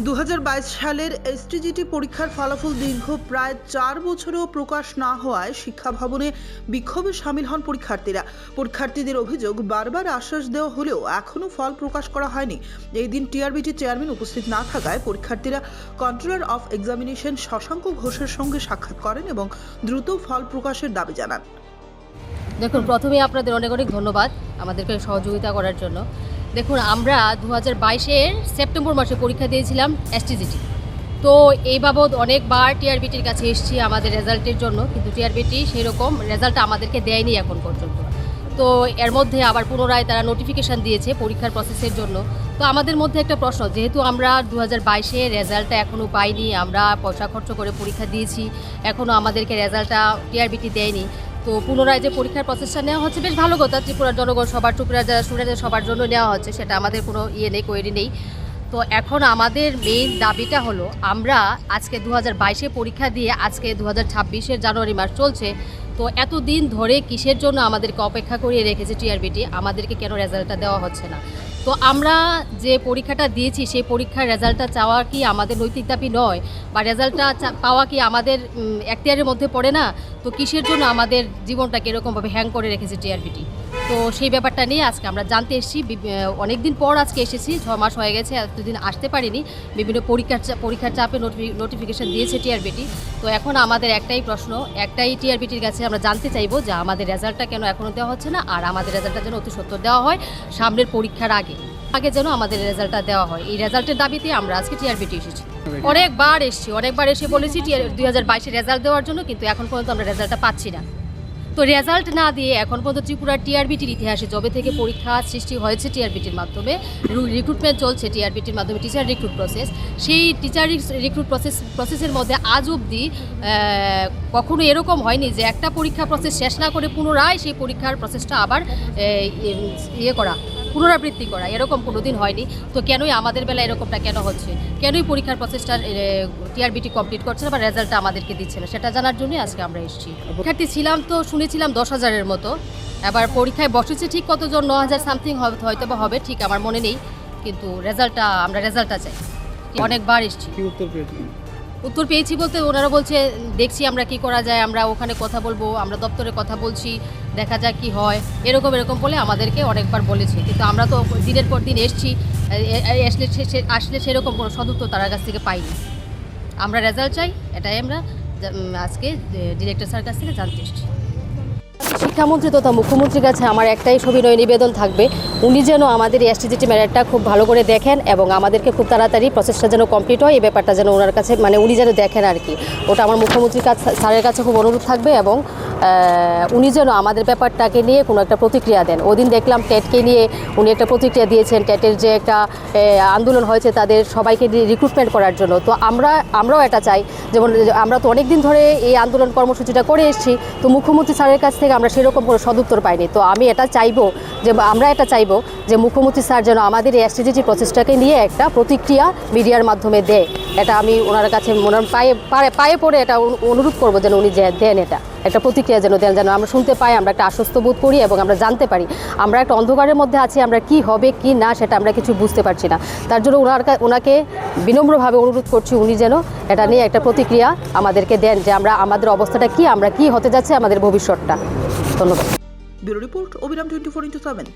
2022 সালের এসটিজিটি পরীক্ষার ফলাফল দীর্ঘ প্রায় 4 বছরেও প্রকাশ না হওয়ায় শিক্ষা ভবনে বিক্ষোভে শামিল হন পরীক্ষার্থীরা। পরীক্ষার্থীদের অভিযোগ, বারবার আশ্বাস দেওয়া হলেও এখনও ফল প্রকাশ করা হয়নি। এই দিন টিআরবিটি চেয়ারম্যান উপস্থিত না থাকায় পরীক্ষার্থীরা কন্ট্রোলার অফ এক্সামিনেশন শশাঙ্ক ঘোষের সঙ্গে সাক্ষাৎ করেন এবং দ্রুত ফল প্রকাশের দাবি জানান। দেখুন, প্রথমে আপনাদের অনেক অনেক ধন্যবাদ আমাদেরকে সহযোগিতা করার জন্য। দেখুন, আমরা 2022-এর সেপ্টেম্বর মাসে পরীক্ষা দিয়েছিলাম এসটিজিটি। তো এই বাবদ অনেকবার টিআরবিটির কাছে এসেছি আমাদের রেজাল্টের জন্য, কিন্তু টিআরবিটি সেই রকম রেজাল্টটা আমাদেরকে দেয়নি এখন পর্যন্ত। তো এর মধ্যে আবার পুনরায় তারা নোটিফিকেশান দিয়েছে পরীক্ষার প্রসেসের জন্য। তো আমাদের মধ্যে একটা প্রশ্ন, যেহেতু আমরা 2022-এর রেজাল্টটা এখনও পাইনি, আমরা পয়সা খরচ করে পরীক্ষা দিয়েছি, এখনও আমাদেরকে রেজাল্টটা টিআরবিটি দেয়নি। তো পুনরায় যে পরীক্ষার প্রসেসটা নেওয়া হচ্ছে বেশ ভালো কথা, ত্রিপুরার জনগণ সবার, ত্রিপুরার যারা স্টুডেন্টদের সবার জন্য নেওয়া হচ্ছে, সেটা আমাদের কোনো নেই, কোয়েরি নেই। তো এখন আমাদের মেইন দাবিটা হলো, আমরা আজকে 2022-এ পরীক্ষা দিয়ে আজকে 2026-এর জানুয়ারি মাস চলছে। তো এতদিন ধরে কিসের জন্য আমাদেরকে অপেক্ষা করিয়ে রেখেছে টিআরবিটি, আমাদেরকে কেন রেজাল্টটা দেওয়া হচ্ছে না? তো আমরা যে পরীক্ষাটা দিয়েছি সেই পরীক্ষার রেজাল্টটা চাওয়া কি আমাদের নৈতিক দাবি নয়, বা রেজাল্টটা পাওয়া কি আমাদের এখতিয়ারের মধ্যে পড়ে না? তো কিসের জন্য আমাদের জীবনটাকে এরকমভাবে হ্যাং করে রেখেছে টিআরবিটি? তো সেই ব্যাপারটা নিয়ে আজকে আমরা জানতে এসেছি। অনেক দিন পর আজকে এসেছি, 6 মাস হয়ে গেছে, এতদিন আসতে পারিনি। বিভিন্ন পরীক্ষার চাপে নোটিফিকেশান দিয়েছে টিআরবিটি। তো এখন আমাদের একটাই প্রশ্ন, একটাই টিআরবিটির কাছে আমরা জানতে চাইবো যে আমাদের রেজাল্টটা কেন এখনও দেওয়া হচ্ছে না, আর আমাদের রেজাল্টটা যেন অতি সত্বর দেওয়া হয় সামনের পরীক্ষার আগে যেন আমাদের রেজাল্টটা দেওয়া হয়। এই রেজাল্টের দাবিতে আমরা আজকে টিআরবিটি এসেছি। অনেকবার এসে বলেছি 2022-এর রেজাল্ট দেওয়ার জন্য, কিন্তু এখন পর্যন্ত আমরা রেজাল্টটা পাচ্ছি না। তো রেজাল্ট না দিয়ে এখন পর্যন্ত ত্রিপুরার টিআরবিটির ইতিহাসে যবে থেকে পরীক্ষা সৃষ্টি হয়েছে টিআরবিটির মাধ্যমে, রিক্রুটমেন্ট চলছে টিআরবিটির মাধ্যমে, টিচার রিক্রুট প্রসেস, সেই টিচার রিক্রুট প্রসেসের মধ্যে আজ অবধি কখনো এরকম হয়নি যে একটা পরীক্ষা প্রসেস শেষ না করে পুনরায় সেই পরীক্ষার প্রসেসটা আবার পুনরাবৃত্তি করা, এরকম কোনো দিন হয়নি। তো কেনই আমাদের বেলা এরকমটা কেন হচ্ছে? কেনই পরীক্ষার প্রসেসটা টিআরবিটি কমপ্লিট করছে না বা রেজাল্টটা আমাদেরকে দিচ্ছে না, সেটা জানার জন্যই আজকে আমরা এসেছি। পরীক্ষার্থী ছিলাম তো শুনেছিলাম 10,000-এর মতো, এবার পরীক্ষায় বসেছে ঠিক কতজন, 9,000 সামথিং হয়তো বা হবে, ঠিক আমার মনে নেই, কিন্তু আমরা রেজাল্টটা চাই। অনেকবার এসেছি। উত্তর পেয়েছি বলতে ওনারা বলছে দেখছি আমরা কি করা যায়, আমরা ওখানে কথা বলবো, আমরা দপ্তরে কথা বলছি, দেখা যাক কি হয়, এরকম বলে আমাদেরকে অনেকবার বলেছে। কিন্তু আমরা তো দিনের পর দিন এসছি, আসলে সেরকম কোনো সদুত্তর তার কাছ থেকে পাইনি। আমরা রেজাল্ট চাই, এটাই আমরা আজকে ডিরেক্টর স্যার কাছ থেকে জানতে এসেছি। শিক্ষামন্ত্রী তথা মুখ্যমন্ত্রীর কাছে আমার একটাই সবিনয় নিবেদন থাকবে, উনি যেন আমাদের এসটিজিটি ম্যাটারটা খুব ভালো করে দেখেন এবং আমাদেরকে খুব তাড়াতাড়ি প্রসেসটা যেন কমপ্লিট হয়, এই ব্যাপারটা যেন ওনার কাছে উনি যেন দেখেন আর কি। ওটা আমার মুখ্যমন্ত্রীর স্যারের কাছে খুব অনুরোধ থাকবে, এবং উনি যেন আমাদের ব্যাপারটাকে নিয়ে কোনো একটা প্রতিক্রিয়া দেন। ওদিন দেখলাম টেটকে নিয়ে উনি একটা প্রতিক্রিয়া দিয়েছেন, টেটের যে একটা আন্দোলন হয়েছে তাদের সবাইকে রিক্রুটমেন্ট করার জন্য। তো আমরাও এটা চাই, যেমন আমরা তো অনেক দিন ধরে এই আন্দোলন কর্মসূচিটা করে এসেছি, তো মুখ্যমন্ত্রী স্যারের কাছ থেকে আমরা সেরকম কোনো সদুত্তর পাইনি। তো আমরা এটা চাইবো যে মুখ্যমন্ত্রী স্যার যেন আমাদের এই এসটিজিটি প্রসেসটাকে নিয়ে একটা প্রতিক্রিয়া মিডিয়ার মাধ্যমে দেয়। এটা আমি ওনার কাছে পায়ে পড়ে এটা অনুরোধ করবো যেন উনি দেন, এটা একটা প্রতিক্রিয়া যেন দেন, যেন আমরা শুনতে পাই, আমরা একটা আশ্বস্ত বোধ করি এবং আমরা জানতে পারি। আমরা একটা অন্ধকারের মধ্যে আছি, আমরা কি হবে কি না সেটা আমরা কিছু বুঝতে পারছি না। তার জন্য ওনাকে বিনম্রভাবে অনুরোধ করছি উনি যেন এটা নিয়ে একটা প্রতিক্রিয়া আমাদেরকে দেন, যে আমাদের অবস্থাটা কি, আমরা কি হতে যাচ্ছে, আমাদের ভবিষ্যৎটা। ধন্যবাদ। ব্যুরো রিপোর্ট, অবিরাম 24x7।